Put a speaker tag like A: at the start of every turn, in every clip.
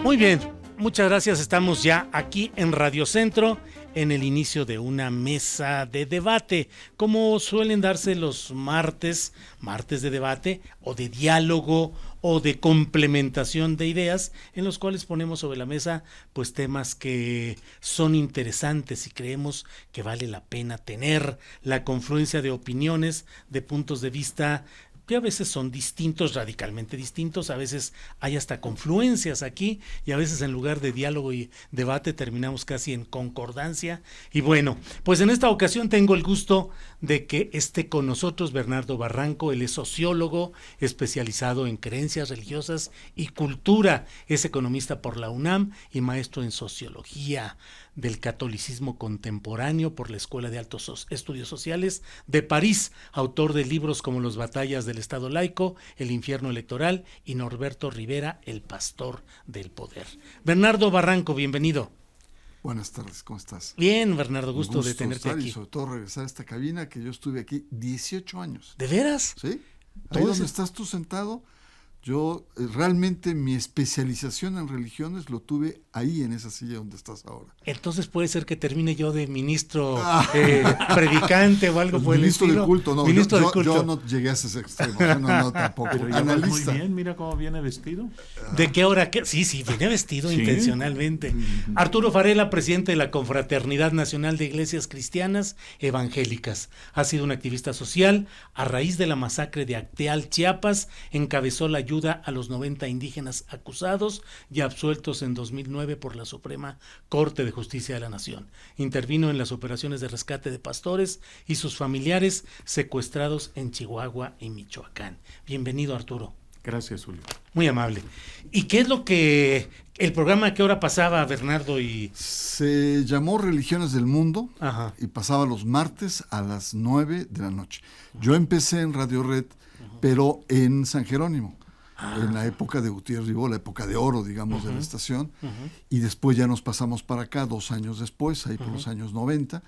A: Muy bien, muchas gracias. Estamos ya aquí en Radio Centro en el inicio de una mesa de debate, como suelen darse los martes de debate o de diálogo o de complementación de ideas, en los cuales ponemos sobre la mesa pues temas que son interesantes y creemos que vale la pena tener la confluencia de opiniones, de puntos de vista que a veces son distintos, radicalmente distintos, a veces hay hasta confluencias aquí y a veces en lugar de diálogo y debate terminamos casi en concordancia. Y bueno, pues en esta ocasión tengo el gusto de que esté con nosotros Bernardo Barranco. Él es sociólogo especializado en creencias religiosas y cultura, es economista por la UNAM y maestro en sociología del catolicismo contemporáneo por la Escuela de Altos Estudios Sociales de París, autor de libros como Los batallas del Estado laico, El infierno electoral y Norberto Rivera, El pastor del poder. Bernardo Barranco, bienvenido.
B: Buenas tardes, ¿cómo estás?
A: Bien, Bernardo, gusto de tenerte aquí.
B: Y sobre todo regresar a esta cabina que yo estuve aquí 18 años.
A: ¿De veras?
B: Sí, ahí donde estás tú sentado. Yo realmente mi especialización en religiones lo tuve ahí en esa silla donde estás ahora.
A: Entonces puede ser que termine yo de ministro predicante o algo
B: pues
A: por el estilo.
B: Ministro de culto, no.
A: Ministro de culto.
B: Yo no llegué a ese extremo, no tampoco.
C: Pero analista. Muy bien, mira cómo viene vestido.
A: ¿De qué hora? Sí, viene vestido intencionalmente. Arturo Varela, presidente de la Confraternidad Nacional de Iglesias Cristianas Evangélicas. Ha sido un activista social. A raíz de la masacre de Acteal, Chiapas, encabezó la ayuda a los 90 indígenas acusados y absueltos en 2009 por la Suprema Corte de Justicia de la Nación. Intervino en las operaciones de rescate de pastores y sus familiares secuestrados en Chihuahua y Michoacán. Bienvenido, Arturo.
C: Gracias, Julio.
A: Muy amable. ¿Y qué es lo que el programa a qué hora pasaba, Bernardo?
B: Se llamó Religiones del Mundo.
A: Ajá.
B: Y pasaba los martes a las 9 de la noche. Yo empecé en Radio Red, pero en San Jerónimo. En la época de Gutiérrez Ribó, la época de oro, digamos, de la estación, y después ya nos pasamos para acá 2 años después, ahí por los años 90,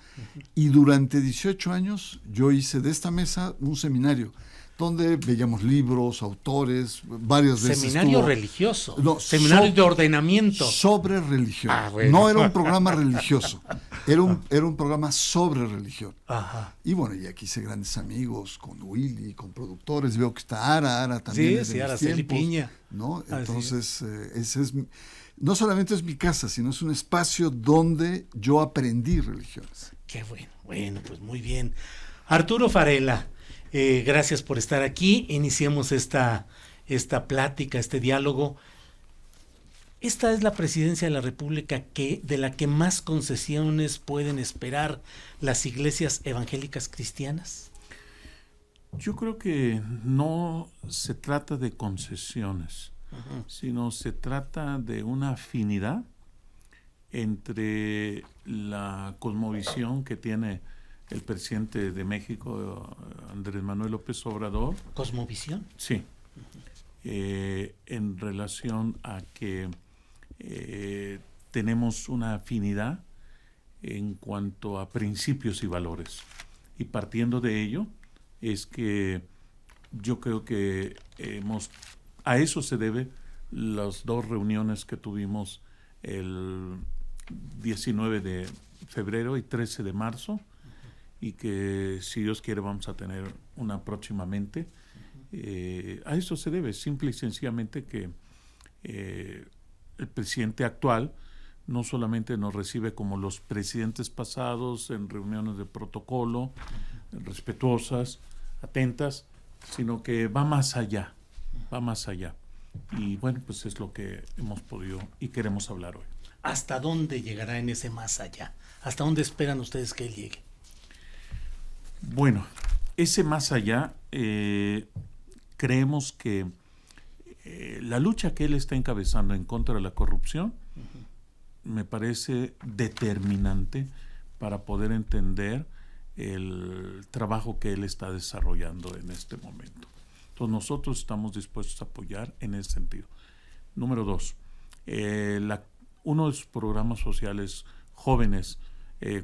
B: y durante 18 años yo hice de esta mesa un seminario, donde veíamos libros, autores, varias veces.
A: Seminario religioso,
B: no,
A: seminario de ordenamiento.
B: Sobre religión.
A: Bueno.
B: No era un programa religioso, era un programa sobre religión.
A: Ajá.
B: Y bueno, y aquí hice grandes amigos con Willy, con productores, veo que está Ara también.
A: Sí, Araceli Piña.
B: ¿No? Entonces, ese es no solamente es mi casa, sino es un espacio donde yo aprendí religiones.
A: Qué bueno, pues muy bien. Arturo Varela, gracias por estar aquí. Iniciemos esta plática, este diálogo. ¿Esta es la presidencia de la República de la que más concesiones pueden esperar las iglesias evangélicas cristianas?
C: Yo creo que no se trata de concesiones, sino se trata de una afinidad entre la cosmovisión que tiene el presidente de México, Andrés Manuel López Obrador.
A: ¿Cosmovisión?
C: Sí. En relación a que tenemos una afinidad en cuanto a principios y valores. Y partiendo de ello, es que yo creo que a eso se debe las 2 reuniones que tuvimos el 19 de febrero y 13 de marzo, y que si Dios quiere vamos a tener una próximamente. A eso se debe, simple y sencillamente que el presidente actual no solamente nos recibe como los presidentes pasados en reuniones de protocolo, respetuosas, atentas, sino que va más allá. Y bueno, pues es lo que hemos podido y queremos hablar hoy.
A: ¿Hasta dónde llegará en ese más allá? ¿Hasta dónde esperan ustedes que él llegue?
C: Bueno, ese más allá, creemos que la lucha que él está encabezando en contra de la corrupción me parece determinante para poder entender el trabajo que él está desarrollando en este momento. Entonces nosotros estamos dispuestos a apoyar en ese sentido. Número 2, uno de sus programas sociales jóvenes,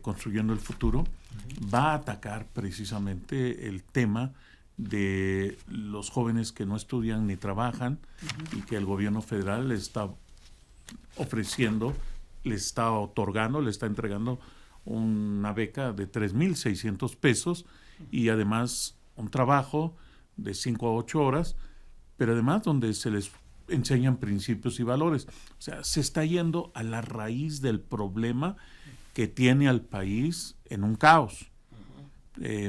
C: Construyendo el Futuro, va a atacar precisamente el tema de los jóvenes que no estudian ni trabajan y que el gobierno federal está ofreciendo, le está otorgando, le está entregando una beca de 3,600 pesos y además un trabajo de 5 a 8 horas, pero además donde se les enseñan principios y valores. O sea, se está yendo a la raíz del problema que tiene al país en un caos.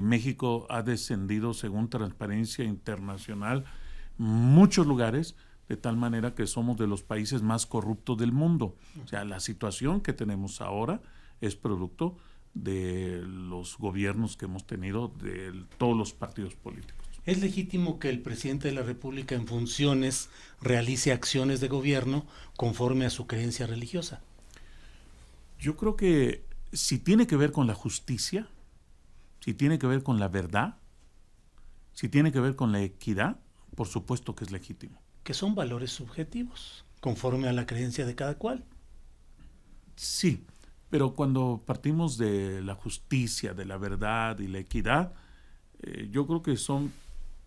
C: México ha descendido, según Transparencia Internacional, muchos lugares, de tal manera que somos de los países más corruptos del mundo. O sea, la situación que tenemos ahora es producto de los gobiernos que hemos tenido de todos los partidos políticos.
A: ¿Es legítimo que el presidente de la República en funciones realice acciones de gobierno conforme a su creencia religiosa?
C: Yo creo que si tiene que ver con la justicia, si tiene que ver con la verdad, si tiene que ver con la equidad, por supuesto que es legítimo.
A: Que son valores subjetivos, conforme a la creencia de cada cual.
C: Sí, pero cuando partimos de la justicia, de la verdad y la equidad, yo creo que son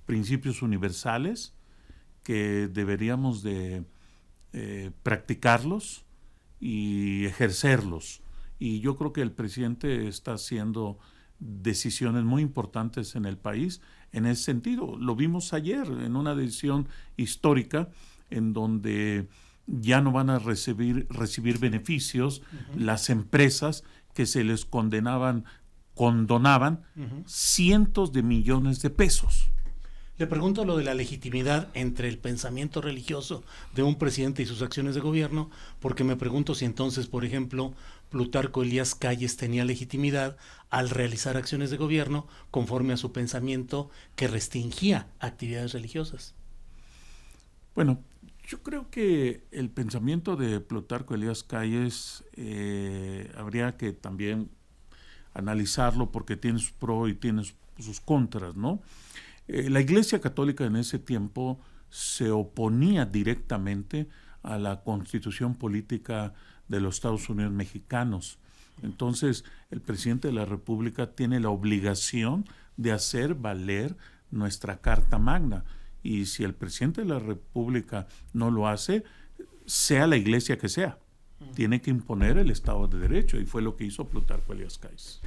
C: principios universales que deberíamos de practicarlos y ejercerlos. Y yo creo que el presidente está haciendo decisiones muy importantes en el país en ese sentido. Lo vimos ayer en una decisión histórica en donde ya no van a recibir beneficios las empresas que se les condonaban cientos de millones de pesos.
A: Le pregunto lo de la legitimidad entre el pensamiento religioso de un presidente y sus acciones de gobierno, porque me pregunto si entonces, por ejemplo, Plutarco Elías Calles tenía legitimidad al realizar acciones de gobierno conforme a su pensamiento que restringía actividades religiosas.
C: Bueno, yo creo que el pensamiento de Plutarco Elías Calles habría que también analizarlo porque tiene sus pros y tiene sus contras, ¿no? La Iglesia Católica en ese tiempo se oponía directamente a la constitución política de los Estados Unidos mexicanos. Entonces, el presidente de la República tiene la obligación de hacer valer nuestra Carta Magna. Y si el presidente de la República no lo hace, sea la iglesia que sea, tiene que imponer el Estado de Derecho, y fue lo que hizo Plutarco Elías Calles.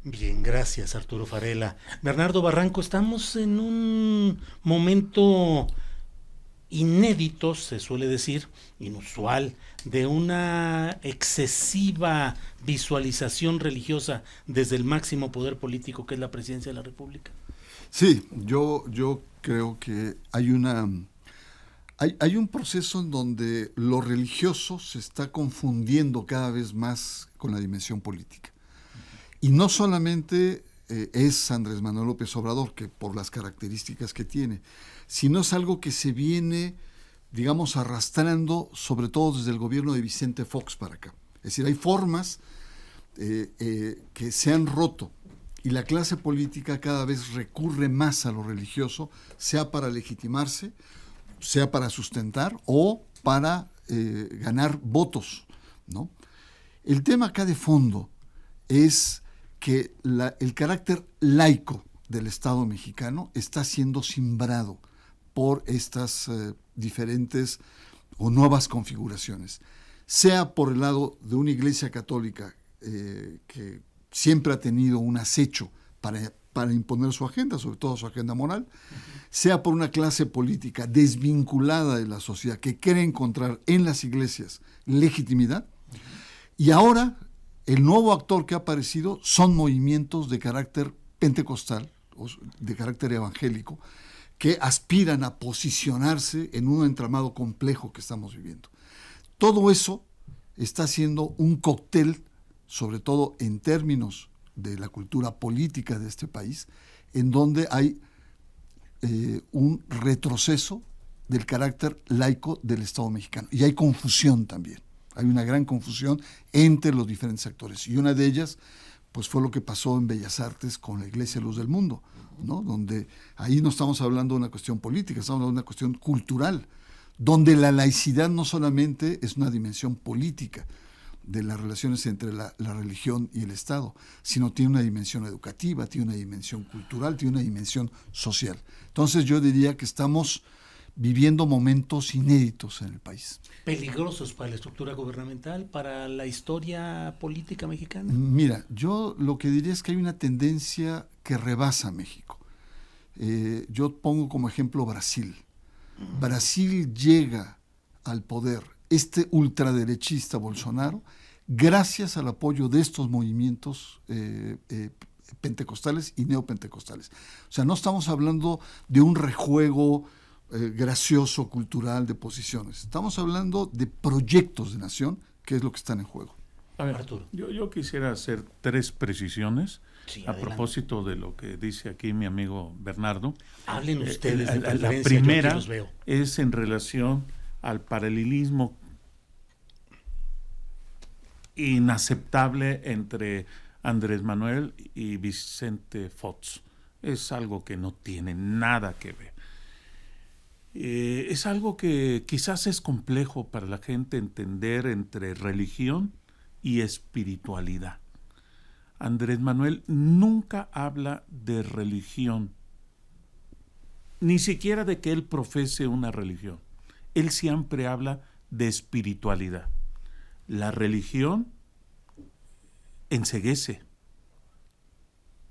A: Bien, gracias Arturo Farela. Bernardo Barranco, estamos en un momento inédito, se suele decir, inusual, de una excesiva visualización religiosa desde el máximo poder político que es la presidencia de la República.
B: Sí, yo creo que hay un proceso en donde lo religioso se está confundiendo cada vez más con la dimensión política. Y no solamente es Andrés Manuel López Obrador, que por las características que tiene, sino es algo que se viene, digamos, arrastrando, sobre todo desde el gobierno de Vicente Fox para acá. Es decir, hay formas que se han roto y la clase política cada vez recurre más a lo religioso, sea para legitimarse, sea para sustentar o para ganar votos, ¿no? El tema acá de fondo es que el carácter laico del Estado mexicano está siendo simbrado por estas diferentes o nuevas configuraciones, sea por el lado de una iglesia católica que siempre ha tenido un acecho para imponer su agenda, sobre todo su agenda moral, sea por una clase política desvinculada de la sociedad que quiere encontrar en las iglesias legitimidad, y ahora el nuevo actor que ha aparecido son movimientos de carácter pentecostal, o de carácter evangélico, que aspiran a posicionarse en un entramado complejo que estamos viviendo. Todo eso está haciendo un cóctel, sobre todo en términos de la cultura política de este país, en donde hay un retroceso del carácter laico del Estado mexicano. Y hay confusión también. Hay una gran confusión entre los diferentes actores. Y una de ellas, pues fue lo que pasó en Bellas Artes con la Iglesia Luz del Mundo, ¿no? Donde ahí no estamos hablando de una cuestión política, estamos hablando de una cuestión cultural, donde la laicidad no solamente es una dimensión política de las relaciones entre la religión y el Estado, sino tiene una dimensión educativa, tiene una dimensión cultural, tiene una dimensión social. Entonces yo diría que estamos viviendo momentos inéditos en el país.
A: Peligrosos para la estructura gubernamental, para la historia política mexicana.
B: Mira, yo lo que diría es que hay una tendencia que rebasa México. Yo pongo como ejemplo Brasil. Brasil llega al poder, este ultraderechista Bolsonaro, gracias al apoyo de estos movimientos pentecostales y neopentecostales. O sea, no estamos hablando de un rejuego gracioso, cultural, de posiciones. Estamos hablando de proyectos de nación, que es lo que están en juego.
C: A ver,
A: Arturo.
C: yo quisiera hacer 3 precisiones
A: Sí,
C: a
A: adelante.
C: propósito de lo que dice aquí mi amigo Bernardo.
A: Hablen ustedes de
C: La
A: preferencia, yo aquí
C: primera
A: los veo.
C: es en relación al paralelismo inaceptable entre Andrés Manuel y Vicente Fox. Es algo que no tiene nada que ver. Es algo que quizás es complejo para la gente entender entre religión y espiritualidad. Andrés Manuel nunca habla de religión, ni siquiera de que él profese una religión. Él siempre habla de espiritualidad. La religión enceguece.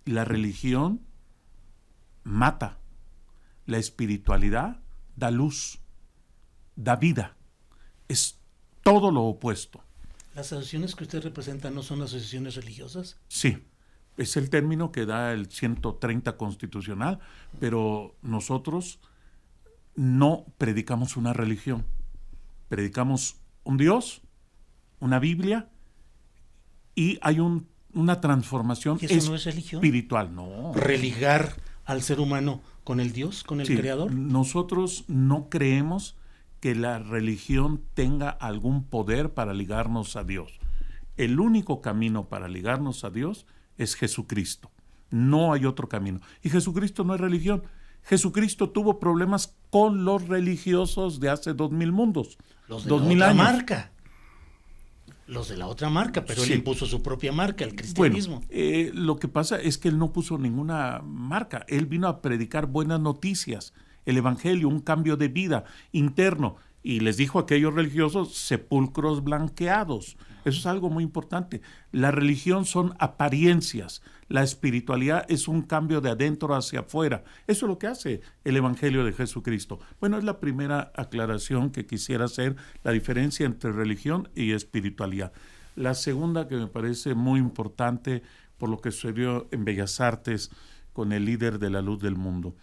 C: La religión mata. La espiritualidad da luz, da vida. Es todo lo opuesto.
A: ¿Las asociaciones que usted representa no son asociaciones religiosas?
C: Sí, es el término que da el 130 constitucional, pero nosotros no predicamos una religión. Predicamos un Dios, una Biblia, y hay una transformación
A: ¿Y eso no es religión?
C: espiritual. No.
A: ¿Religar al ser humano con el Dios, con el
C: Sí,
A: Creador?
C: nosotros no creemos que la religión tenga algún poder para ligarnos a Dios. El único camino para ligarnos a Dios es Jesucristo. No hay otro camino. Y Jesucristo no es religión. Jesucristo tuvo problemas con los religiosos de hace 2000 mundos.
A: Los de
C: 2000
A: la otra
C: años.
A: marca. Los de la otra marca, pero
C: Sí.
A: él impuso su propia marca, el
C: Bueno,
A: cristianismo.
C: lo que pasa es que él no puso ninguna marca. Él vino a predicar buenas noticias, el evangelio, un cambio de vida interno. Y les dijo a aquellos religiosos, sepulcros blanqueados. Eso es algo muy importante. La religión son apariencias. La espiritualidad es un cambio de adentro hacia afuera. Eso es lo que hace el evangelio de Jesucristo. Bueno, es la primera aclaración que quisiera hacer, la diferencia entre religión y espiritualidad. La segunda, que me parece muy importante por lo que sucedió en Bellas Artes con el líder de la luz del mundo.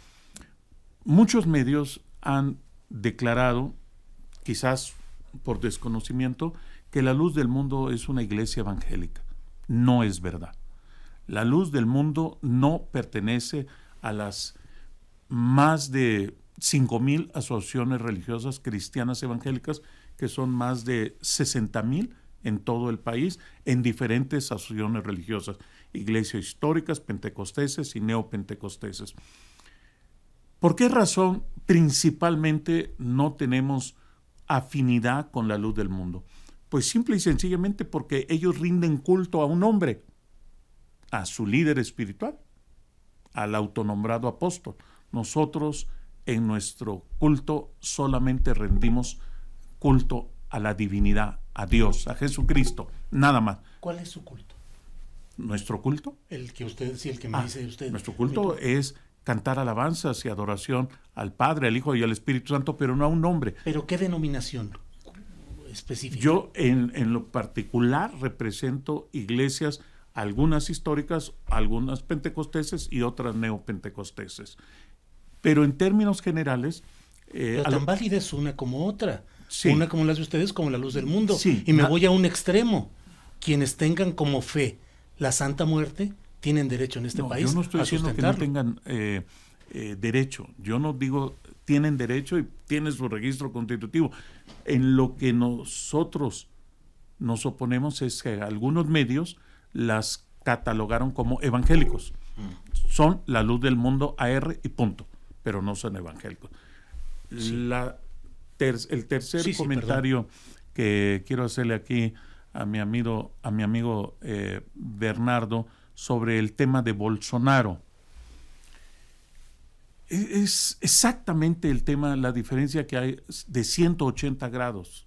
C: Muchos medios han declarado, quizás por desconocimiento, que la luz del mundo es una iglesia evangélica. No es verdad. La luz del mundo no pertenece a las más de 5,000 asociaciones religiosas cristianas evangélicas, que son más de 60,000 en todo el país, en diferentes asociaciones religiosas, iglesias históricas, pentecosteses y neopentecosteses. ¿Por qué razón principalmente no tenemos afinidad con la luz del mundo? Pues simple y sencillamente porque ellos rinden culto a un hombre, a su líder espiritual, al autonombrado apóstol. Nosotros en nuestro culto solamente rendimos culto a la divinidad, a Dios, a Jesucristo, nada más.
A: ¿Cuál es su culto?
C: ¿Nuestro culto?
A: El que usted, sí, el que me dice usted.
C: Nuestro culto es cantar alabanzas y adoración al Padre, al Hijo y al Espíritu Santo, pero no a un hombre.
A: ¿Pero qué denominación específica?
C: Yo en lo particular represento iglesias, algunas históricas, algunas pentecosteses y otras neopentecosteses. Pero en términos generales...
A: Pero tan válida es una como otra.
C: Sí.
A: Una como las de ustedes, como la luz del mundo.
C: Sí.
A: Y me voy a un extremo. Quienes tengan como fe la Santa Muerte tienen derecho en este país
C: yo no estoy
A: a
C: diciendo que no
A: sustentarlo.
C: tengan derecho. Yo no digo tienen derecho y tienen su registro constitutivo. En lo que nosotros nos oponemos es que algunos medios las catalogaron como evangélicos. Son la luz del mundo AR y punto, pero no son evangélicos.
A: Sí.
C: El tercer comentario que quiero hacerle aquí a mi amigo Bernardo sobre el tema de Bolsonaro. Es exactamente el tema, la diferencia que hay de 180 grados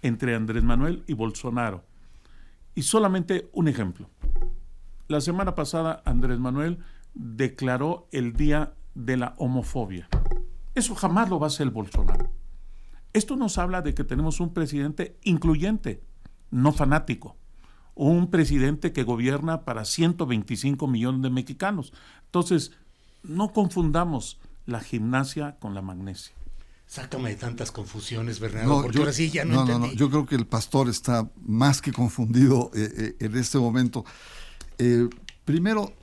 C: entre Andrés Manuel y Bolsonaro. Y solamente un ejemplo. La semana pasada Andrés Manuel declaró el Día de la Homofobia. Eso jamás lo va a hacer el Bolsonaro. Esto nos habla de que tenemos un presidente incluyente, no fanático. Un presidente que gobierna para 125 millones de mexicanos. Entonces, no confundamos la gimnasia con la magnesia.
A: Sácame de tantas confusiones, Bernardo, porque ahora sí ya no entendí.
B: Yo creo que el pastor está más que confundido en este momento. Primero,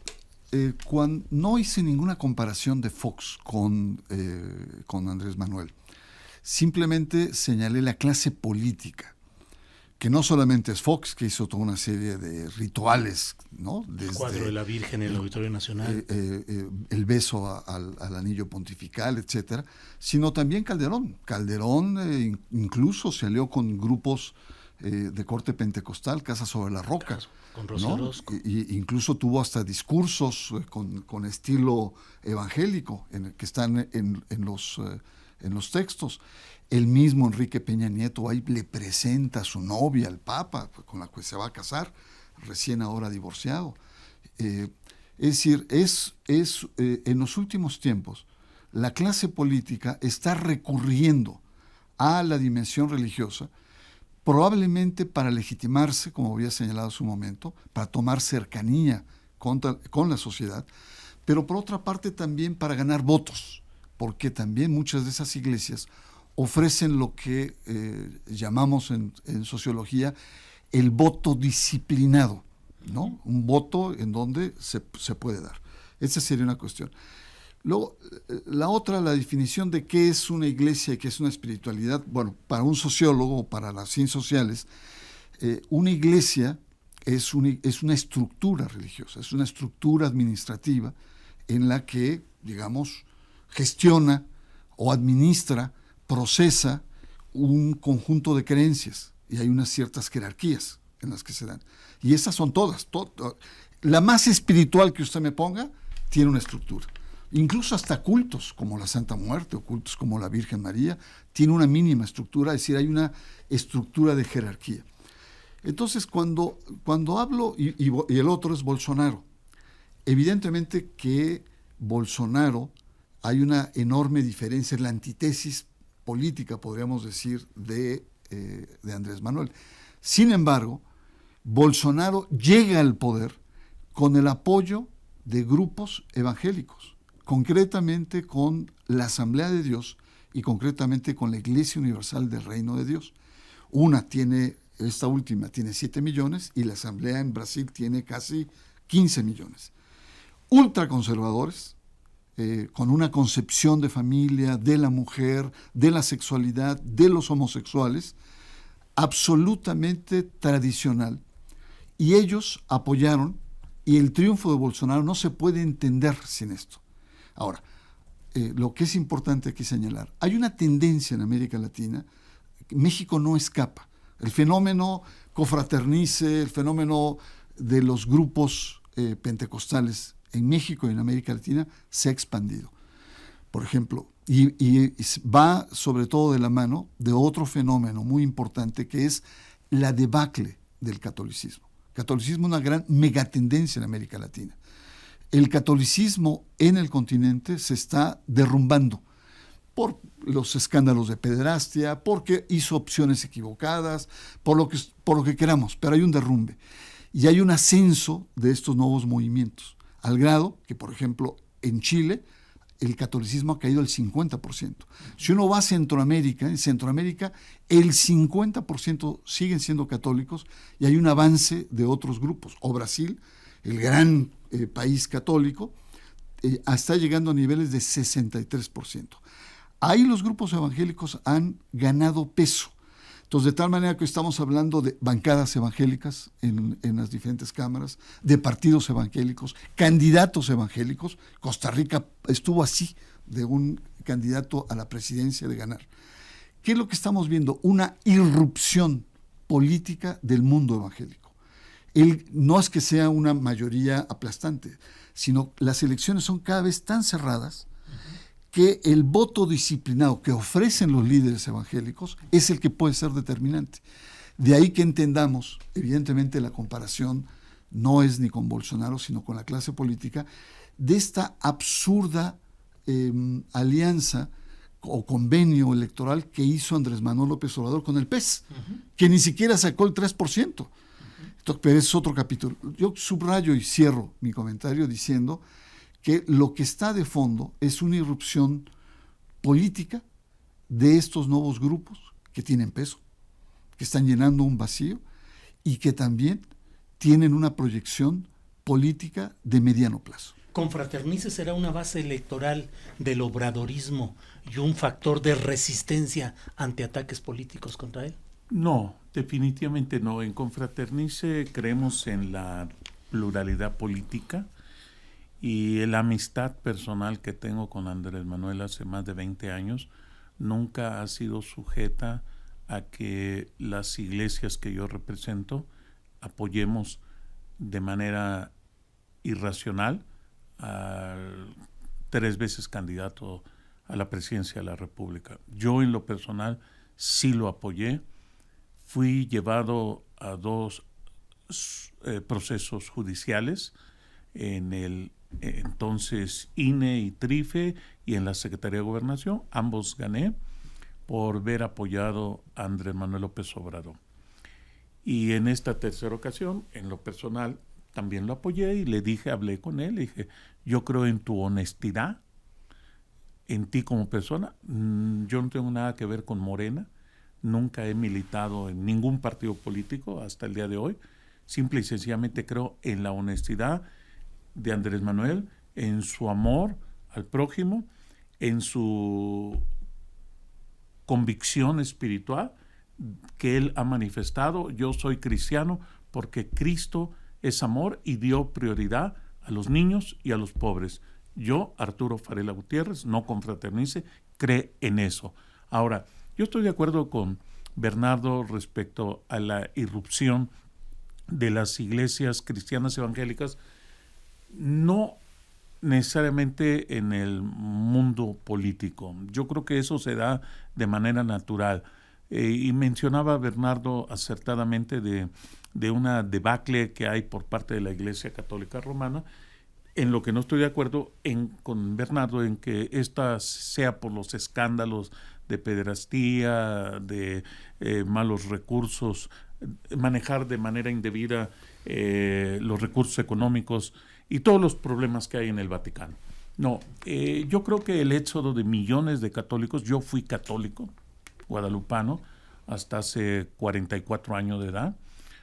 B: no hice ninguna comparación de Fox con Andrés Manuel. Simplemente señalé la clase política, que no solamente es Fox, que hizo toda una serie de rituales, ¿no?
A: El cuadro de la Virgen en el Auditorio Nacional.
B: El beso al anillo pontifical, etcétera, sino también Calderón. Calderón incluso se alió con grupos de corte pentecostal, Casa sobre la Roca.
A: Con Rocío Orozco.
B: Y incluso tuvo hasta discursos con estilo evangélico, que están en los textos. El mismo Enrique Peña Nieto ahí le presenta a su novia, al Papa, con la que se va a casar, recién ahora divorciado. Es decir, en los últimos tiempos, la clase política está recurriendo a la dimensión religiosa, probablemente para legitimarse, como había señalado en su momento, para tomar cercanía con la sociedad, pero por otra parte también para ganar votos, porque también muchas de esas iglesias ofrecen lo que llamamos en sociología el voto disciplinado, ¿no? Un voto en donde se puede dar. Esa sería una cuestión. Luego, la otra, la definición de qué es una iglesia y qué es una espiritualidad. Bueno, para un sociólogo, para las ciencias sociales, una iglesia es una estructura religiosa, es una estructura administrativa en la que, digamos, gestiona o administra, procesa un conjunto de creencias, y hay unas ciertas jerarquías en las que se dan. Y esas son todas. La más espiritual que usted me ponga tiene una estructura. Incluso hasta cultos como la Santa Muerte o cultos como la Virgen María tiene una mínima estructura, es decir, hay una estructura de jerarquía. Entonces, cuando hablo, y el otro es Bolsonaro, evidentemente que Bolsonaro, hay una enorme diferencia, en la antítesis política, podríamos decir, de Andrés Manuel. Sin embargo, Bolsonaro llega al poder con el apoyo de grupos evangélicos, concretamente con la Asamblea de Dios y concretamente con la Iglesia Universal del Reino de Dios. Esta última tiene 7 millones y la Asamblea en Brasil tiene casi 15 millones. Ultraconservadores, con una concepción de familia, de la mujer, de la sexualidad, de los homosexuales, absolutamente tradicional. Y ellos apoyaron, y el triunfo de Bolsonaro no se puede entender sin esto. Ahora, lo que es importante aquí señalar, hay una tendencia en América Latina, México no escapa. El fenómeno cofraternice, el fenómeno de los grupos pentecostales en México y en América Latina se ha expandido. Por ejemplo, y va sobre todo de la mano de otro fenómeno muy importante que es la debacle del catolicismo. El catolicismo es una gran megatendencia en América Latina. El catolicismo en el continente se está derrumbando por los escándalos de pederastia, porque hizo opciones equivocadas, por lo que queramos, pero hay un derrumbe. Y hay un ascenso de estos nuevos movimientos, al grado que, por ejemplo, en Chile, el catolicismo ha caído al 50%. Si uno va a Centroamérica, en Centroamérica el 50% siguen siendo católicos y hay un avance de otros grupos. O Brasil, el gran país católico, está llegando a niveles de 63%. Ahí los grupos evangélicos han ganado peso. Entonces, de tal manera que estamos hablando de bancadas evangélicas en las diferentes cámaras, de partidos evangélicos, candidatos evangélicos. Costa Rica estuvo así, de un candidato a la presidencia de ganar. ¿Qué es lo que estamos viendo? Una irrupción política del mundo evangélico. No es que sea una mayoría aplastante, sino las elecciones son cada vez tan cerradas que el voto disciplinado que ofrecen los líderes evangélicos es el que puede ser determinante. De ahí que entendamos, evidentemente la comparación no es ni con Bolsonaro, sino con la clase política, de esta absurda alianza o convenio electoral que hizo Andrés Manuel López Obrador con el PES, que ni siquiera sacó el 3%. Entonces, pero es otro capítulo. Yo subrayo y cierro mi comentario diciendo que lo que está de fondo es una irrupción política de estos nuevos grupos que tienen peso, que están llenando un vacío y que también tienen una proyección política de mediano plazo.
A: ¿Confraternice será una base electoral del obradorismo y un factor de resistencia ante ataques políticos contra él?
C: No, definitivamente no. En Confraternice creemos en la pluralidad política y la amistad personal que tengo con Andrés Manuel hace más de 20 años nunca ha sido sujeta a que las iglesias que yo represento apoyemos de manera irracional al 3 veces candidato a la presidencia de la República. Yo en lo personal sí lo apoyé. Fui llevado a 2 procesos judiciales en el entonces INE y TRIFE y en la Secretaría de Gobernación. Ambos gané por ver apoyado a Andrés Manuel López Obrador. Y en esta tercera ocasión, en lo personal, también lo apoyé y le dije, hablé con él, le dije, yo creo en tu honestidad, en ti como persona. Yo no tengo nada que ver con Morena, nunca he militado en ningún partido político hasta el día de hoy. Simple y sencillamente creo en la honestidad de Andrés Manuel, en su amor al prójimo, en su convicción espiritual que él ha manifestado. Yo soy cristiano porque Cristo es amor y dio prioridad a los niños y a los pobres. Yo, Arturo Farela Gutiérrez, no confraternice, cree en eso. Ahora, yo estoy de acuerdo con Bernardo respecto a la irrupción de las iglesias cristianas evangélicas, no necesariamente en el mundo político. Yo creo que eso se da de manera natural. Y mencionaba Bernardo acertadamente de una debacle que hay por parte de la Iglesia Católica Romana, en lo que no estoy de acuerdo con Bernardo en que esta sea por los escándalos de pederastía, de malos recursos, manejar de manera indebida los recursos económicos y todos los problemas que hay en el Vaticano. No, yo creo que el éxodo de millones de católicos, yo fui católico guadalupano hasta hace 44 años de edad.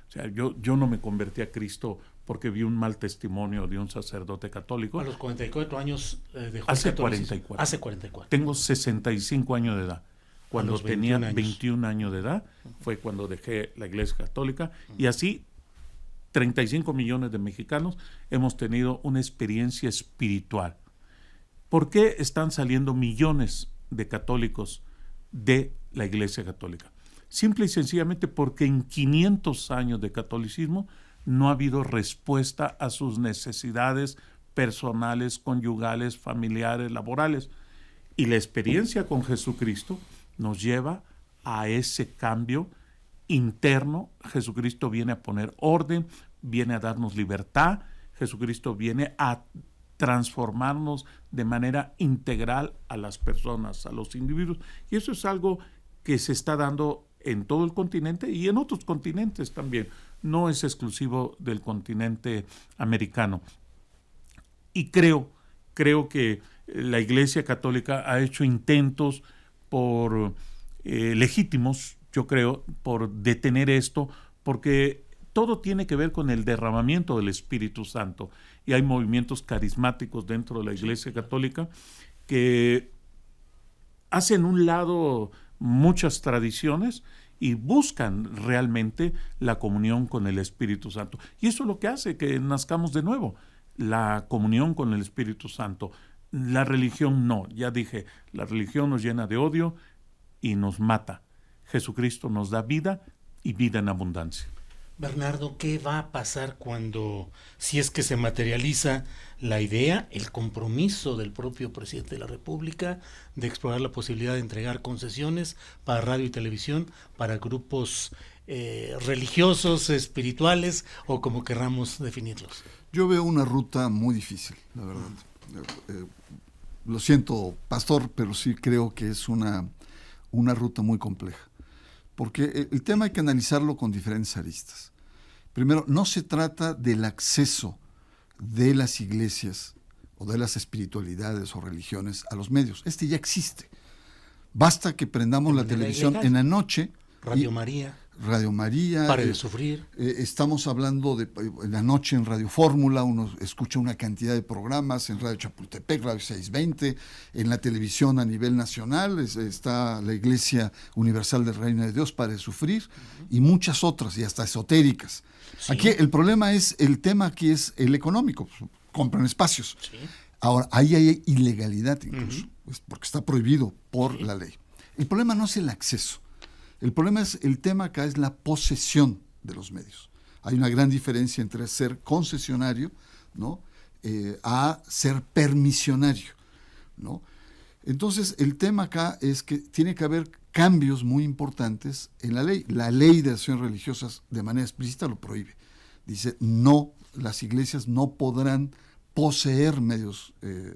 C: O sea, yo no me convertí a Cristo porque vi un mal testimonio de un sacerdote católico.
A: A los 44 años dejó
C: hace
A: el
C: 44.
A: Hace 44.
C: Tengo 65 años de edad. Cuando tenía 21 años de edad fue cuando dejé la Iglesia Católica y así 35 millones de mexicanos hemos tenido una experiencia espiritual. ¿Por qué están saliendo millones de católicos de la Iglesia Católica? Simple y sencillamente porque en 500 años de catolicismo no ha habido respuesta a sus necesidades personales, conyugales, familiares, laborales. Y la experiencia con Jesucristo nos lleva a ese cambio interno. Jesucristo viene a poner orden, viene a darnos libertad. Jesucristo viene a transformarnos de manera integral a las personas, a los individuos. Y eso es algo que se está dando en todo el continente y en otros continentes también. No es exclusivo del continente americano. Y creo que la Iglesia Católica ha hecho intentos por legítimos, yo creo, por detener esto, porque todo tiene que ver con el derramamiento del Espíritu Santo. Y hay movimientos carismáticos dentro de la Iglesia Católica que hacen un lado muchas tradiciones y buscan realmente la comunión con el Espíritu Santo. Y eso es lo que hace que nazcamos de nuevo, la comunión con el Espíritu Santo. La religión no, ya dije, la religión nos llena de odio y nos mata. Jesucristo nos da vida y vida en abundancia.
A: Bernardo, ¿qué va a pasar cuando, si es que se materializa la idea, el compromiso del propio presidente de la República de explorar la posibilidad de entregar concesiones para radio y televisión, para grupos religiosos, espirituales o como querramos definirlos?
B: Yo veo una ruta muy difícil, la verdad. Lo siento, pastor, pero sí creo que es una ruta muy compleja. Porque el tema hay que analizarlo con diferentes aristas. Primero, no se trata del acceso de las iglesias o de las espiritualidades o religiones a los medios. Este ya existe. Basta que prendamos la televisión
A: ilegal.
B: en la noche.
A: Radio María,
B: Radio María.
A: Pare de Sufrir.
B: Estamos hablando de en la noche en Radio Fórmula, uno escucha una cantidad de programas, en Radio Chapultepec, Radio 620, en la televisión a nivel nacional, está la Iglesia Universal del Reino de Dios, Pare de Sufrir, y muchas otras, y hasta esotéricas.
A: Sí.
B: Aquí el tema aquí es el económico, compran espacios.
A: Sí.
B: Ahora, ahí hay ilegalidad incluso, porque está prohibido por la ley. El problema no es el acceso. El problema es, el tema acá es la posesión de los medios. Hay una gran diferencia entre ser concesionario, ¿no? A ser permisionario, ¿no? Entonces, el tema acá es que tiene que haber cambios muy importantes en la ley. La ley de acciones religiosas de manera explícita lo prohíbe. Dice, no, las iglesias no podrán poseer medios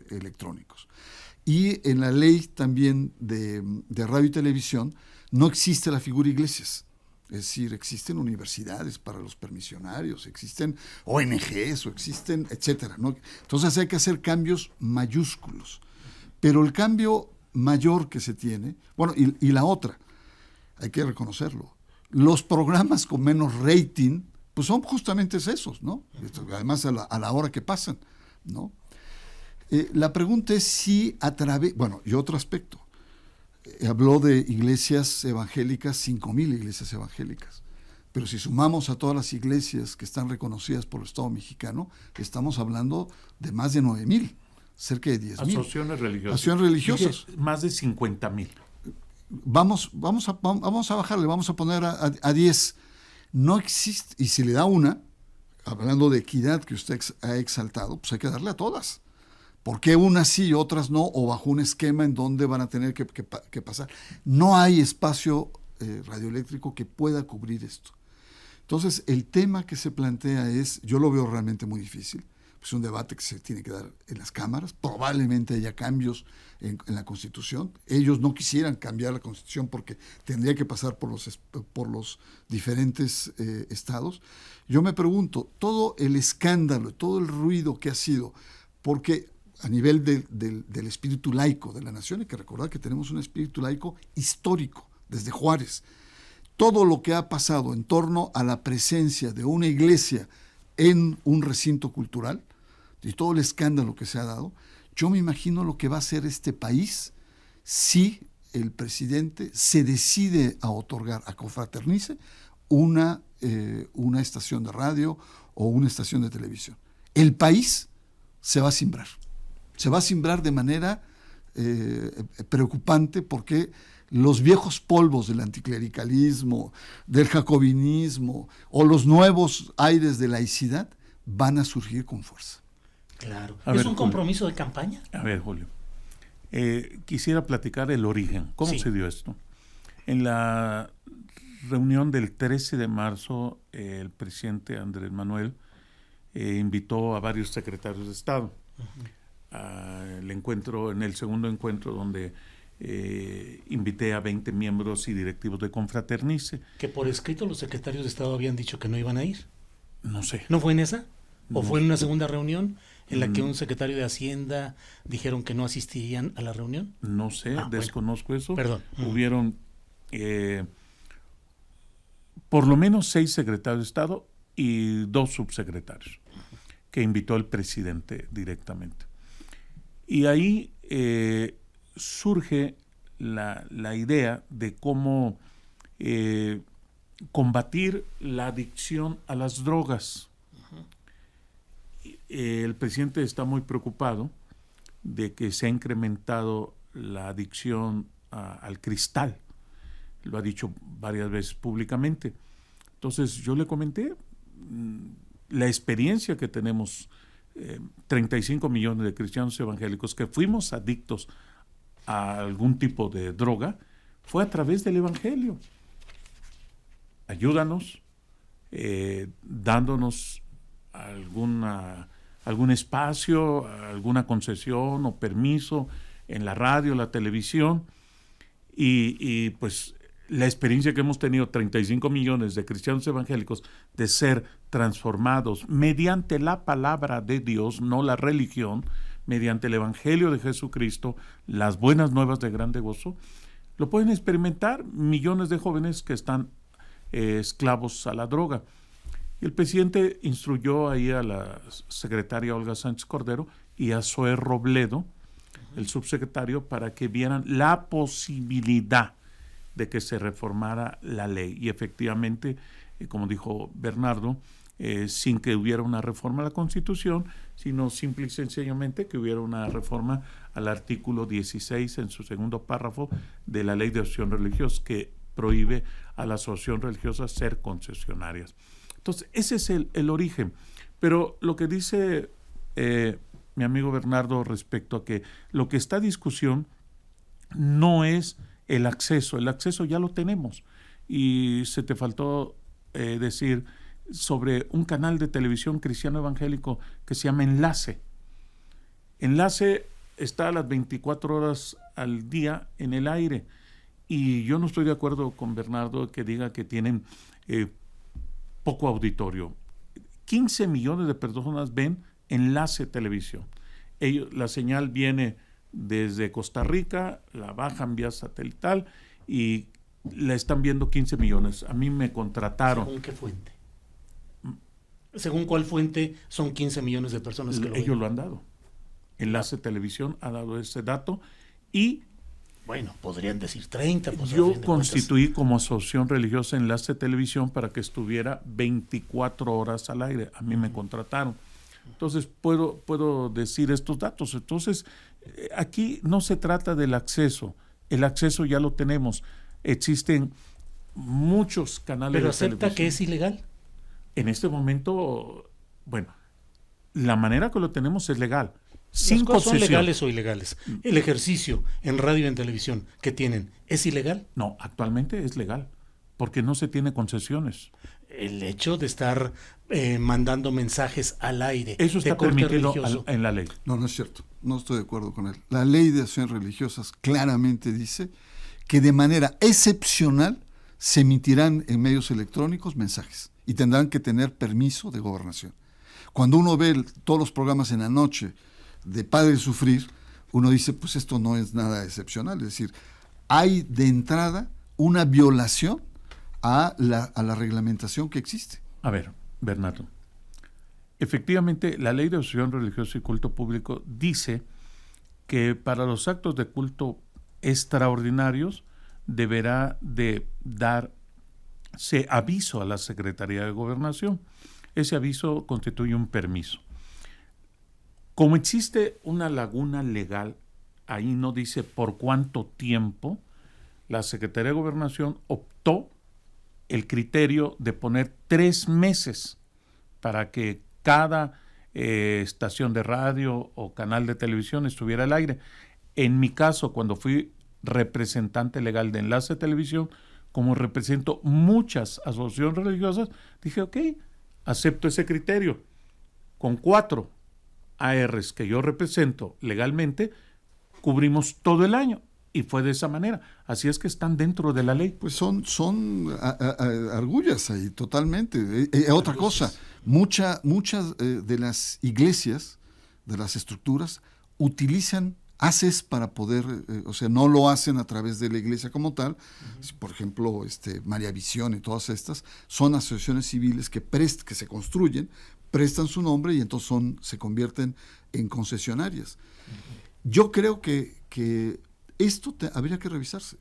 B: electrónicos. Y en la ley también de radio y televisión no existe la figura iglesias. Es decir, existen universidades para los permisionarios, existen ONGs, o existen, etcétera, ¿no? Entonces hay que hacer cambios mayúsculos. Pero el cambio mayor que se tiene, bueno, y la otra, hay que reconocerlo, los programas con menos rating, pues son justamente esos, ¿no? Además a la hora que pasan, ¿no? La pregunta es si a través, bueno, y otro aspecto, habló de iglesias evangélicas, 5,000 iglesias evangélicas, pero si sumamos a todas las iglesias que están reconocidas por el Estado mexicano, estamos hablando de más de 9,000, cerca de 10,000.
C: Asociaciones religiosas.
B: Asociaciones religiosas.
C: Dije, más de 50,000.
B: Vamos a bajarle, vamos a poner a 10. No existe, y si le da una, hablando de equidad que usted ha exaltado, pues hay que darle a todas. ¿Por qué unas sí y otras no? O bajo un esquema en donde van a tener que pasar. No hay espacio radioeléctrico que pueda cubrir esto. Entonces, el tema que se plantea es, yo lo veo realmente muy difícil, es un debate que se tiene que dar en las cámaras, probablemente haya cambios en la Constitución. Ellos no quisieran cambiar la Constitución porque tendría que pasar por los diferentes estados. Yo me pregunto, todo el escándalo, todo el ruido que ha sido, porque a nivel del espíritu laico de la nación, hay que recordar que tenemos un espíritu laico histórico, desde Juárez. Todo lo que ha pasado en torno a la presencia de una iglesia en un recinto cultural, y todo el escándalo que se ha dado, yo me imagino lo que va a hacer este país si el presidente se decide a otorgar a Confraternice una estación de radio o una estación de televisión. El país se va a simbrar. Se va a simbrar de manera preocupante porque los viejos polvos del anticlericalismo, del jacobinismo o los nuevos aires de laicidad van a surgir con fuerza.
A: Claro.
C: A
A: ¿Es
C: ver,
A: un compromiso de campaña?
C: A ver, Julio, quisiera platicar el origen. ¿Cómo
A: Sí.
C: se dio esto? En la reunión del 13 de marzo, el presidente Andrés Manuel invitó a varios secretarios de Estado. El encuentro, en el segundo encuentro, donde invité a 20 miembros y directivos de Confraternice.
A: Que por escrito los secretarios de Estado habían dicho que no iban a ir.
C: No sé.
A: ¿No fue en esa? ¿O
C: No.
A: fue en una segunda reunión en la que un secretario de Hacienda dijeron que no asistirían a la reunión?
C: No sé, desconozco eso.
A: Perdón.
C: Hubieron por lo menos 6 secretarios de Estado y 2 subsecretarios que invitó el presidente directamente. Y ahí surge la idea de cómo combatir la adicción a las drogas. El presidente está muy preocupado de que se ha incrementado la adicción al cristal. Lo ha dicho varias veces públicamente. Entonces yo le comenté la experiencia que tenemos, 35 millones de cristianos evangélicos que fuimos adictos a algún tipo de droga, fue a través del Evangelio. Ayúdanos, dándonos algún espacio, alguna concesión o permiso en la radio, la televisión, y pues la experiencia que hemos tenido 35 millones de cristianos evangélicos de ser transformados mediante la palabra de Dios, no la religión, mediante el Evangelio de Jesucristo, las buenas nuevas de grande gozo, lo pueden experimentar millones de jóvenes que están esclavos a la droga. Y el presidente instruyó ahí a la secretaria Olga Sánchez Cordero y a Zoé Robledo, el subsecretario, para que vieran la posibilidad de que se reformara la ley. Y efectivamente, como dijo Bernardo, sin que hubiera una reforma a la Constitución, sino simple y sencillamente que hubiera una reforma al artículo 16 en su segundo párrafo de la Ley de Asociación Religiosa, que prohíbe a las asociaciones religiosas ser concesionarias. Entonces, ese es el origen. Pero lo que dice mi amigo Bernardo respecto a que lo que está en discusión no es el acceso ya lo tenemos. Y se te faltó decir sobre un canal de televisión cristiano evangélico que se llama Enlace. Enlace está a las 24 horas al día en el aire. Y yo no estoy de acuerdo con Bernardo que diga que tienen poco auditorio. 15 millones de personas ven Enlace Televisión. La señal viene desde Costa Rica, la bajan vía satelital y la están viendo 15 millones. A mí me contrataron.
A: ¿Según qué fuente? ¿Según cuál fuente son 15 millones de personas que lo ven?
C: Ellos lo han dado. Enlace Televisión ha dado ese dato y
A: bueno, podrían decir 30. Pues
C: yo constituí como asociación religiosa Enlace Televisión para que estuviera 24 horas al aire. A mí me contrataron. Entonces puedo decir estos datos. Entonces aquí no se trata del acceso. El acceso ya lo tenemos. Existen muchos canales
A: ¿Pero
C: de
A: acepta
C: televisión.
A: que es ilegal?
C: En este momento, bueno, la manera que lo tenemos es legal.
A: ¿Las cosas son legales o ilegales? ¿El ejercicio en radio y en televisión que tienen es ilegal?
C: No, actualmente es legal, porque no se tiene concesiones.
A: El hecho de estar mandando mensajes al aire.
C: Eso está permitido en la ley.
B: No, no es cierto. No estoy de acuerdo con él. La ley de asociaciones religiosas claramente dice que de manera excepcional se emitirán en medios electrónicos mensajes y tendrán que tener permiso de gobernación. Cuando uno ve todos los programas en la noche de Padre Sufrir, uno dice, pues esto no es nada excepcional. Es decir, hay de entrada una violación a la reglamentación que existe.
C: A ver, Bernardo, efectivamente la Ley de Asociación Religiosa y Culto Público dice que para los actos de culto extraordinarios deberá de darse aviso a la Secretaría de Gobernación. Ese aviso constituye un permiso. Como existe una laguna legal, ahí no dice por cuánto tiempo, la Secretaría de Gobernación optó el criterio de poner 3 meses para que cada estación de radio o canal de televisión estuviera al aire. En mi caso, cuando fui representante legal de Enlace Televisión, como represento muchas asociaciones religiosas, dije, ok, acepto ese criterio. Con 4 ARs que yo represento legalmente, cubrimos todo el año. Y fue de esa manera. Así es que están dentro de la ley.
B: Pues son argullas ahí, totalmente. Otra cosa, muchas de las iglesias, de las estructuras, utilizan haces para poder, o sea, no lo hacen a través de la iglesia como tal. Por ejemplo, María Visión y todas estas son asociaciones civiles que se construyen, prestan su nombre y entonces se convierten en concesionarias. Yo creo que esto habría que revisarse.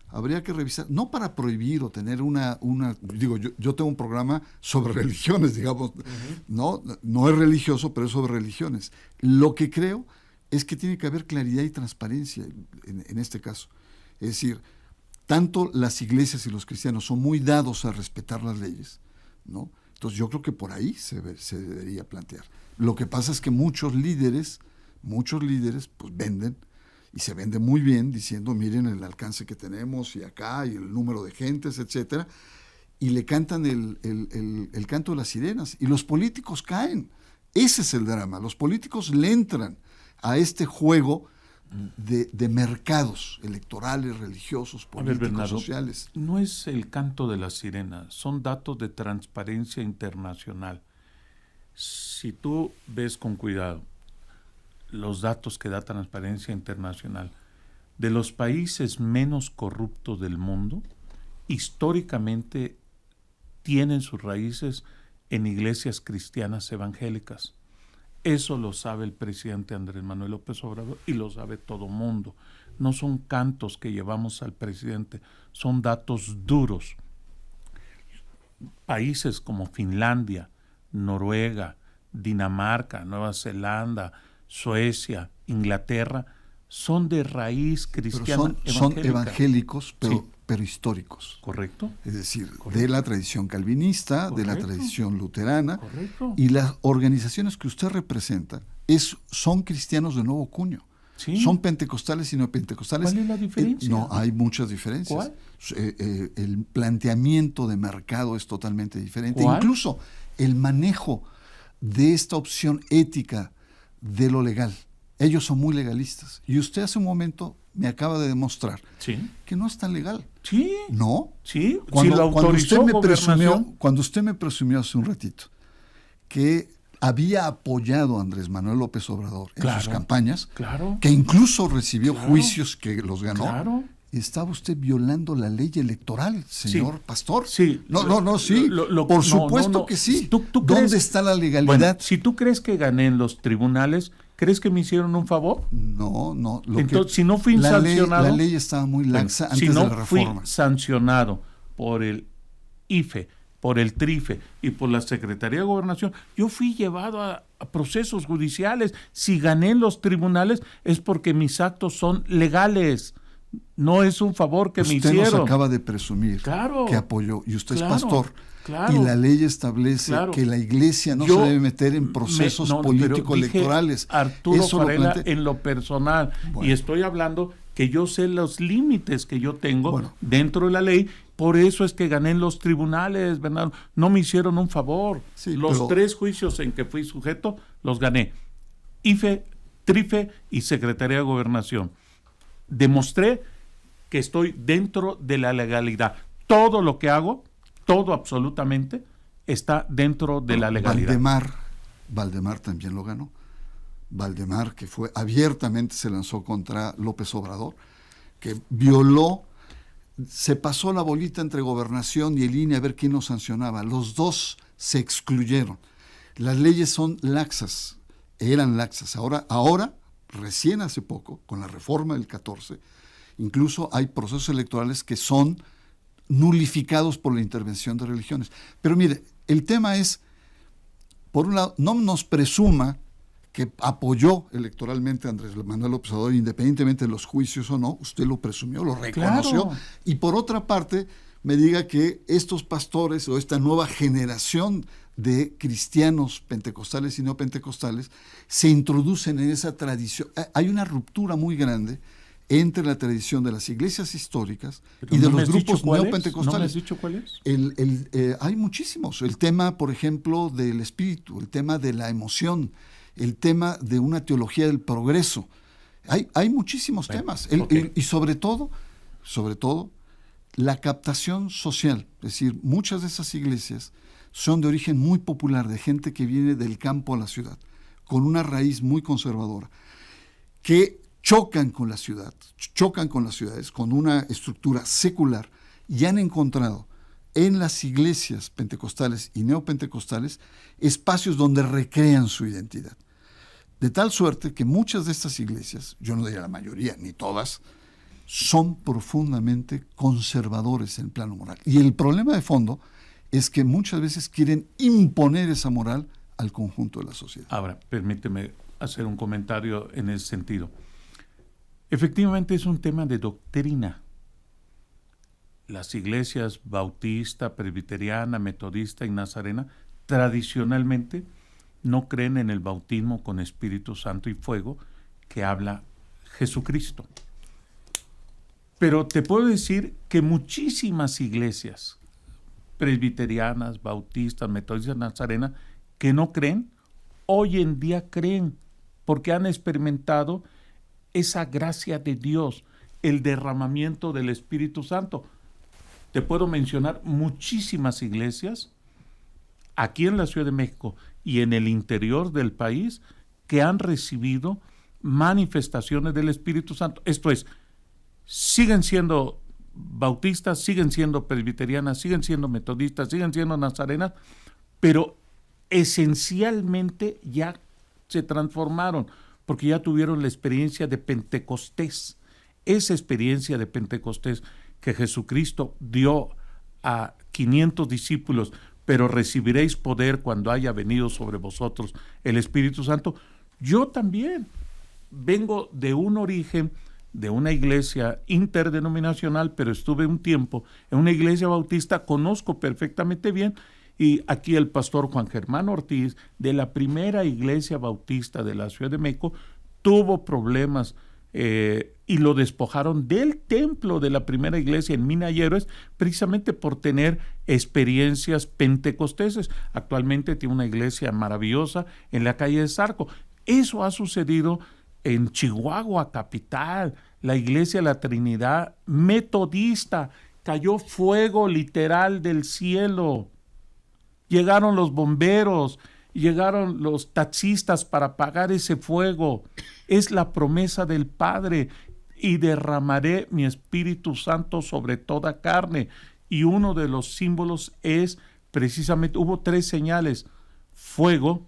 B: Habría que revisar, no para prohibir o tener yo tengo un programa sobre religiones, digamos, no es religioso, pero es sobre religiones. Lo que creo es que tiene que haber claridad y transparencia en este caso. Es decir, tanto las iglesias y los cristianos son muy dados a respetar las leyes, ¿no? Entonces yo creo que por ahí se debería plantear. Lo que pasa es que muchos líderes pues venden, y se vende muy bien diciendo, miren el alcance que tenemos y acá y el número de gentes, etcétera, y le cantan el canto de las sirenas, y los políticos caen. Ese es el drama. Los políticos le entran a este juego de mercados electorales, religiosos, políticos,
C: Bernardo,
B: sociales.
C: No es el canto de las sirenas, son datos de Transparencia Internacional. Si tú ves con cuidado los datos que da Transparencia Internacional, de los países menos corruptos del mundo, históricamente tienen sus raíces en iglesias cristianas evangélicas. Eso lo sabe el presidente Andrés Manuel López Obrador y lo sabe todo mundo. No son cantos que llevamos al presidente, son datos duros. Países como Finlandia, Noruega, Dinamarca, Nueva Zelanda, Suecia, Inglaterra, son de raíz cristiana.
B: Pero son evangélicos,
C: Sí.
B: pero históricos.
C: ¿Correcto?
B: Es decir,
C: Correcto.
B: de la tradición calvinista, de la
C: Correcto.
B: tradición luterana,
C: Correcto.
B: y las organizaciones que usted representa son cristianos de nuevo cuño.
C: Sí.
B: Son pentecostales y no pentecostales.
C: ¿Cuál es la diferencia?
B: No, hay muchas diferencias.
C: ¿Cuál?
B: El planteamiento de mercado es totalmente diferente.
C: ¿Cuál?
B: Incluso el manejo de esta opción ética de lo legal. Ellos son muy legalistas. Y usted hace un momento me acaba de demostrar
C: Sí.
B: que no es tan legal.
C: Sí.
B: No.
C: Sí.
B: Cuando,
C: si lo autorizó
B: cuando usted me presumió hace un ratito que había apoyado a Andrés Manuel López Obrador en
C: Claro.
B: sus campañas,
C: Claro.
B: que incluso recibió
C: Claro.
B: juicios que los ganó,
C: Claro.
B: estaba usted violando la ley electoral, señor
C: Sí.
B: pastor.
C: Sí.
B: No, sí. Por supuesto que sí.
C: ¿Tú
B: ¿Dónde
C: crees?
B: está la legalidad?
C: Bueno, si tú crees que gané en los tribunales, ¿crees que me hicieron un favor?
B: No.
C: Entonces, si no fui sancionado...
B: La ley estaba muy laxa antes
C: si no
B: de la reforma.
C: fui sancionado por el IFE, por el TRIFE y por la Secretaría de Gobernación, yo fui llevado a procesos judiciales. Si gané en los tribunales es porque mis actos son legales. No es un favor que me
B: Usted
C: hicieron.
B: nos acaba de presumir
C: Claro.
B: que apoyó, y usted
C: Claro,
B: es pastor,
C: claro.
B: y la ley establece
C: Claro.
B: que la iglesia no
C: Yo
B: se debe meter en procesos
C: pero
B: político-electorales.
C: dije Arturo
B: Eso lo
C: Varela
B: plantea-
C: en lo personal,
B: Bueno.
C: y estoy hablando que yo sé los límites que yo tengo
B: Bueno.
C: dentro de la ley. Por eso es que gané en los tribunales, Bernardo. No me hicieron un favor.
B: Sí,
C: los
B: pero-
C: 3 juicios en que fui sujeto los gané. IFE, TRIFE y Secretaría de Gobernación. Demostré que estoy dentro de la legalidad. Todo lo que hago, todo absolutamente, está dentro de la legalidad.
B: Valdemar también lo ganó. Valdemar, que fue abiertamente se lanzó contra López Obrador, que violó, se pasó la bolita entre Gobernación y el INE a ver quién nos sancionaba. Los dos se excluyeron. Las leyes son laxas, eran laxas. Ahora, recién hace poco, con la reforma del 14, incluso hay procesos electorales que son nulificados por la intervención de religiones. Pero mire, el tema es, por un lado, no nos presuma que apoyó electoralmente a Andrés Manuel López Obrador, independientemente de los juicios o no, usted lo presumió, lo reconoció,
C: Claro.
B: y por otra parte, me diga que estos pastores o esta nueva generación de cristianos pentecostales y no pentecostales se introducen en esa tradición. Hay una ruptura muy grande entre la tradición de las iglesias históricas
C: Pero
B: y de
C: ¿no me
B: los
C: has dicho
B: grupos
C: cuál es?
B: neopentecostales.
C: ¿No me has dicho cuál es?
B: Hay muchísimos. El tema, por ejemplo, del espíritu, el tema de la emoción, el tema de una teología del progreso. Hay muchísimos temas. Y sobre todo, la captación social. Es decir, muchas de esas iglesias son de origen muy popular, de gente que viene del campo a la ciudad, con una raíz muy conservadora, que chocan con la ciudad, chocan con las ciudades, con una estructura secular, y han encontrado en las iglesias pentecostales y neopentecostales espacios donde recrean su identidad. De tal suerte que muchas de estas iglesias, yo no diría la mayoría, ni todas, son profundamente conservadores en el plano moral. Y el problema de fondo es que muchas veces quieren imponer esa moral al conjunto de la sociedad.
C: Ahora, permíteme hacer un comentario en ese sentido. Efectivamente es un tema de doctrina. las iglesias bautista, presbiteriana, metodista y nazarena tradicionalmente no creen en el bautismo con Espíritu Santo y fuego que habla Jesucristo. Pero te puedo decir que muchísimas iglesias presbiterianas, bautistas, metodistas, nazarenas, que no creen, hoy en día creen, porque han experimentado esa gracia de Dios, el derramamiento del Espíritu Santo. Te puedo mencionar muchísimas iglesias aquí en la Ciudad de México y en el interior del país que han recibido manifestaciones del Espíritu Santo. Esto es, siguen siendo bautistas, siguen siendo presbiterianas, siguen siendo metodistas, siguen siendo nazarenas, pero esencialmente ya se transformaron porque ya tuvieron la experiencia de Pentecostés. Esa experiencia de Pentecostés que Jesucristo dio a 500 discípulos, pero recibiréis poder cuando haya venido sobre vosotros el Espíritu Santo. Yo también vengo de un origen, de una iglesia interdenominacional, pero estuve un tiempo en una iglesia bautista, conozco perfectamente bien, y aquí el pastor Juan Germán Ortiz, de la primera iglesia bautista de la Ciudad de México, tuvo problemas y lo despojaron del templo de la primera iglesia en Mina y Héroes, precisamente por tener experiencias pentecosteses. Actualmente tiene una iglesia maravillosa en la calle de Zarco. Eso ha sucedido en Chihuahua capital, la iglesia de la Trinidad metodista, cayó fuego literal del cielo. Llegaron los bomberos, llegaron los taxistas para apagar ese fuego. Es la promesa del Padre, y derramaré mi Espíritu Santo sobre toda carne. Y uno de los símbolos es precisamente, hubo 3 señales: fuego,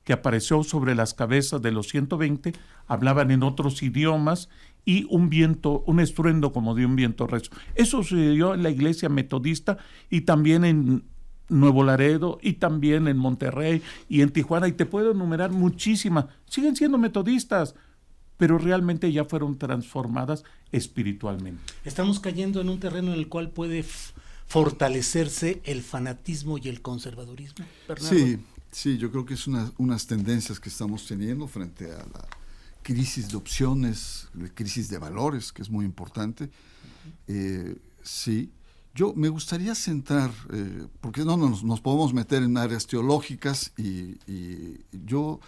C: que apareció sobre las cabezas de los 120, hablaban en otros idiomas, y un viento, un estruendo como de un viento recio. Eso sucedió en la iglesia metodista y también en Nuevo Laredo y también en Monterrey y en Tijuana, y te puedo enumerar muchísimas. Siguen siendo metodistas, pero realmente ya fueron transformadas espiritualmente.
A: Estamos cayendo en un terreno en el cual puede fortalecerse el fanatismo y el conservadurismo, Bernardo.
B: Sí, yo creo que es unas tendencias que estamos teniendo frente a la crisis de opciones, la crisis de valores, que es muy importante. Sí. Yo me gustaría centrar, porque no nos podemos meter en áreas teológicas, y yo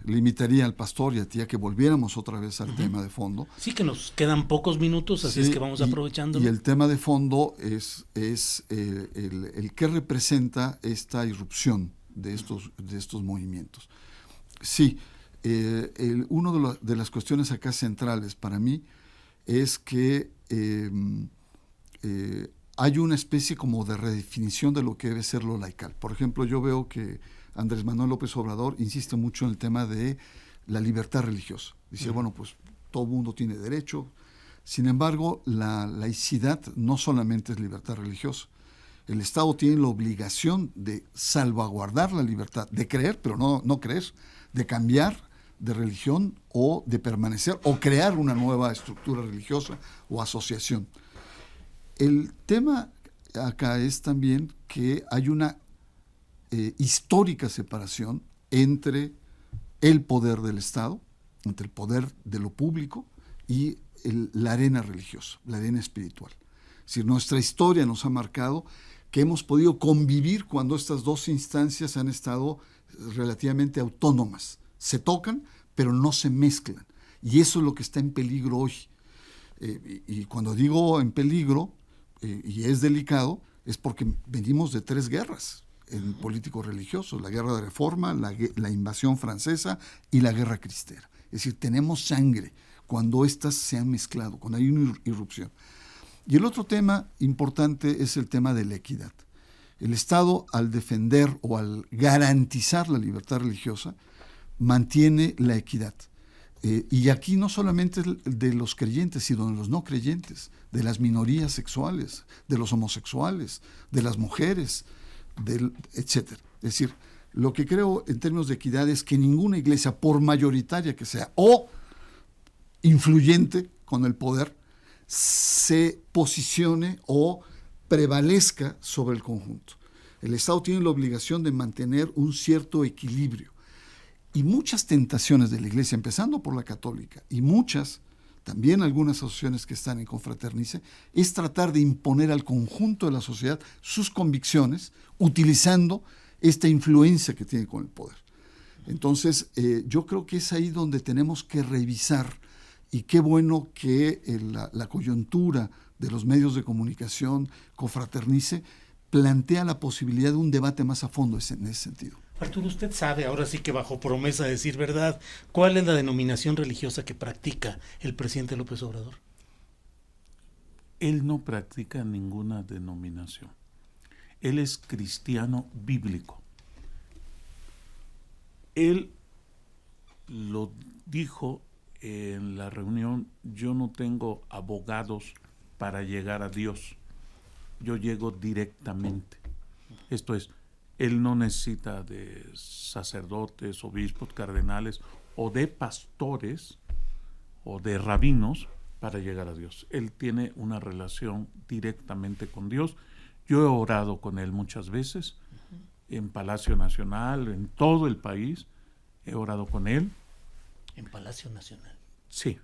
B: le invitaría al pastor y a ti a que volviéramos otra vez al tema de fondo.
A: Sí, que nos quedan pocos minutos, así es que vamos aprovechando.
B: Y el tema de fondo es el que representa esta irrupción de estos movimientos. Sí, una de las cuestiones acá centrales para mí es que hay una especie como de redefinición de lo que debe ser lo laical. Por ejemplo, yo veo que Andrés Manuel López Obrador insiste mucho en el tema de la libertad religiosa. Dice, bueno, pues todo mundo tiene derecho. Sin embargo, la laicidad no solamente es libertad religiosa. El Estado tiene la obligación de salvaguardar la libertad, de creer, pero no creer, de cambiar de religión o de permanecer o crear una nueva estructura religiosa o asociación. El tema acá es también que hay una histórica separación entre el poder del Estado, entre el poder de lo público y la arena religiosa, la arena espiritual. Es decir, nuestra historia nos ha marcado que hemos podido convivir cuando estas dos instancias han estado relativamente autónomas. Se tocan, pero no se mezclan. Y eso es lo que está en peligro hoy. Y cuando digo en peligro, y es delicado, es porque venimos de 3 guerras en político-religioso: la guerra de Reforma, la invasión francesa y la guerra cristera. Es decir, tenemos sangre cuando estas se han mezclado, cuando hay una irrupción. Y el otro tema importante es el tema de la equidad. El Estado, al defender o al garantizar la libertad religiosa, mantiene la equidad. Y aquí no solamente de los creyentes, sino de los no creyentes, de las minorías sexuales, de los homosexuales, de las mujeres, etcétera. Es decir, lo que creo en términos de equidad es que ninguna iglesia, por mayoritaria que sea o influyente con el poder, se posicione o prevalezca sobre el conjunto. El Estado tiene la obligación de mantener un cierto equilibrio. Y muchas tentaciones de la Iglesia, empezando por la católica, y muchas, también algunas asociaciones que están en Confraternice, es tratar de imponer al conjunto de la sociedad sus convicciones, utilizando esta influencia que tiene con el poder. Entonces, yo creo que es ahí donde tenemos que revisar, y qué bueno que la coyuntura de los medios de comunicación Confraternice plantea la posibilidad de un debate más a fondo en ese sentido.
A: Arturo, usted sabe, ahora sí que bajo promesa de decir verdad, ¿cuál es la denominación religiosa que practica el presidente López Obrador?
C: Él no practica ninguna denominación. Él es cristiano bíblico. Él lo dijo en la reunión: yo no tengo abogados para llegar a Dios, yo llego directamente. Esto es, él no necesita de sacerdotes, obispos, cardenales o de pastores o de rabinos para llegar a Dios. Él tiene una relación directamente con Dios. Yo he orado con él muchas veces, en Palacio Nacional, en todo el país, he orado con él.
A: ¿En Palacio Nacional?
C: Sí.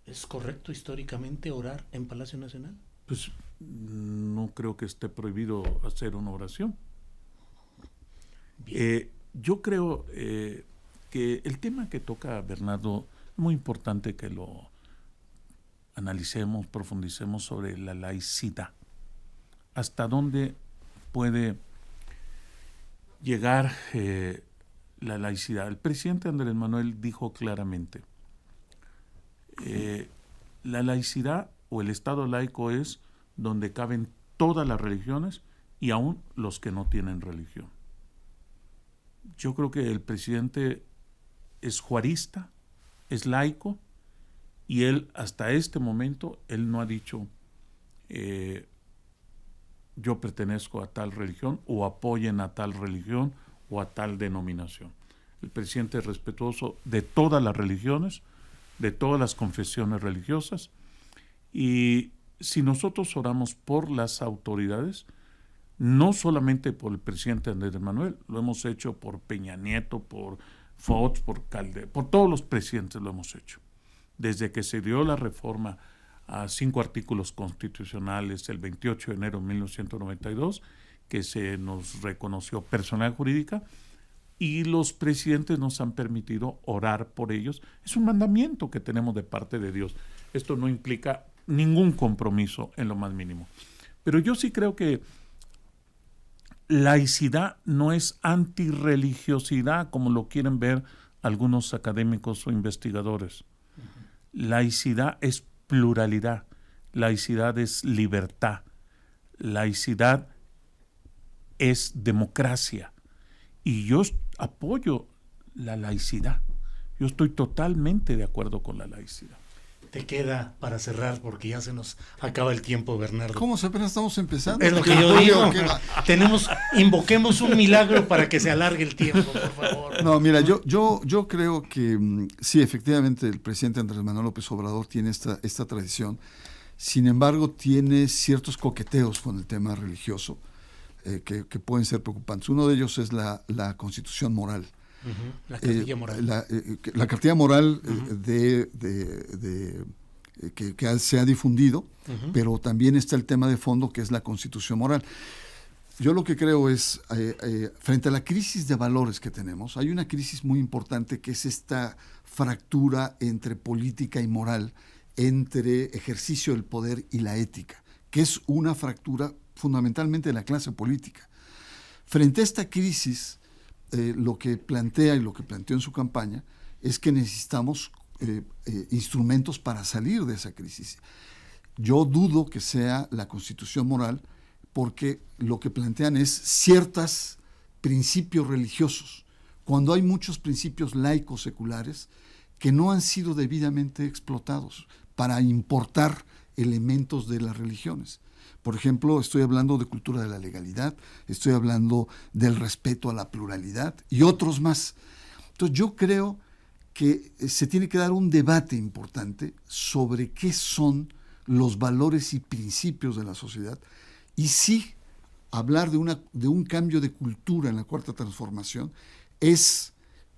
A: ¿Es correcto históricamente orar en Palacio Nacional?
C: Pues no creo que esté prohibido hacer una oración. Yo creo que el tema que toca Bernardo es muy importante que lo analicemos, profundicemos sobre la laicidad. ¿Hasta dónde puede llegar la laicidad? El presidente Andrés Manuel dijo claramente, la laicidad o el Estado laico es donde caben todas las religiones y aún los que no tienen religión. Yo creo que el presidente es juarista, es laico, y él hasta este momento, él no ha dicho yo pertenezco a tal religión o apoyen a tal religión o a tal denominación. El presidente es respetuoso de todas las religiones, de todas las confesiones religiosas, y si nosotros oramos por las autoridades, no solamente por el presidente Andrés Manuel, lo hemos hecho por Peña Nieto, por Fox, por Calderón, por todos los presidentes lo hemos hecho. Desde que se dio la reforma a 5 artículos constitucionales el 28 de enero de 1992, que se nos reconoció personalidad jurídica, y los presidentes nos han permitido orar por ellos. Es un mandamiento que tenemos de parte de Dios. Esto no implica ningún compromiso en lo más mínimo. Pero yo sí creo que laicidad no es antirreligiosidad, como lo quieren ver algunos académicos o investigadores. Laicidad es pluralidad, laicidad es libertad, laicidad es democracia. Y yo apoyo la laicidad. Yo estoy totalmente de acuerdo con la laicidad.
A: Te queda para cerrar, porque ya se nos acaba el tiempo, Bernardo.
B: ¿Cómo se apenas estamos empezando?
A: Es lo que yo digo. Invoquemos un milagro para que se alargue el tiempo, por favor.
B: No, mira, yo creo que sí, efectivamente, el presidente Andrés Manuel López Obrador tiene esta tradición. Sin embargo, tiene ciertos coqueteos con el tema religioso que pueden ser preocupantes. Uno de ellos es la Constitución moral.
A: La cartilla moral.
B: La cartilla moral que se ha difundido, pero también está el tema de fondo, que es la Constitución moral. Yo lo que creo es, frente a la crisis de valores que tenemos, hay una crisis muy importante, que es esta fractura entre política y moral, entre ejercicio del poder y la ética, que es una fractura fundamentalmente de la clase política. Frente a esta crisis, lo que plantea y lo que planteó en su campaña es que necesitamos instrumentos para salir de esa crisis. Yo dudo que sea la Constitución moral, porque lo que plantean es ciertos principios religiosos, cuando hay muchos principios laicos seculares que no han sido debidamente explotados para importar elementos de las religiones. Por ejemplo, estoy hablando de cultura de la legalidad, estoy hablando del respeto a la pluralidad y otros más. Entonces yo creo que se tiene que dar un debate importante sobre qué son los valores y principios de la sociedad. Y sí, hablar de un cambio de cultura en la Cuarta Transformación es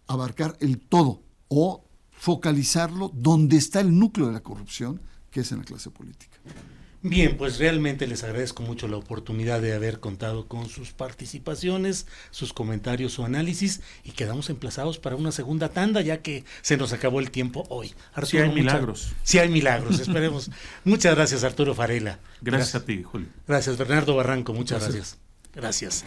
B: abarcar el todo o focalizarlo donde está el núcleo de la corrupción, que es en la clase política.
A: Bien, pues realmente les agradezco mucho la oportunidad de haber contado con sus participaciones, sus comentarios, su análisis, y quedamos emplazados para una segunda tanda, ya que se nos acabó el tiempo hoy. Arturo,
C: Sí hay milagros.
A: Sí hay milagros, esperemos. Muchas gracias, Arturo Farela.
C: Gracias a ti, Julio.
A: Gracias, Bernardo Barranco, muchas gracias. Gracias.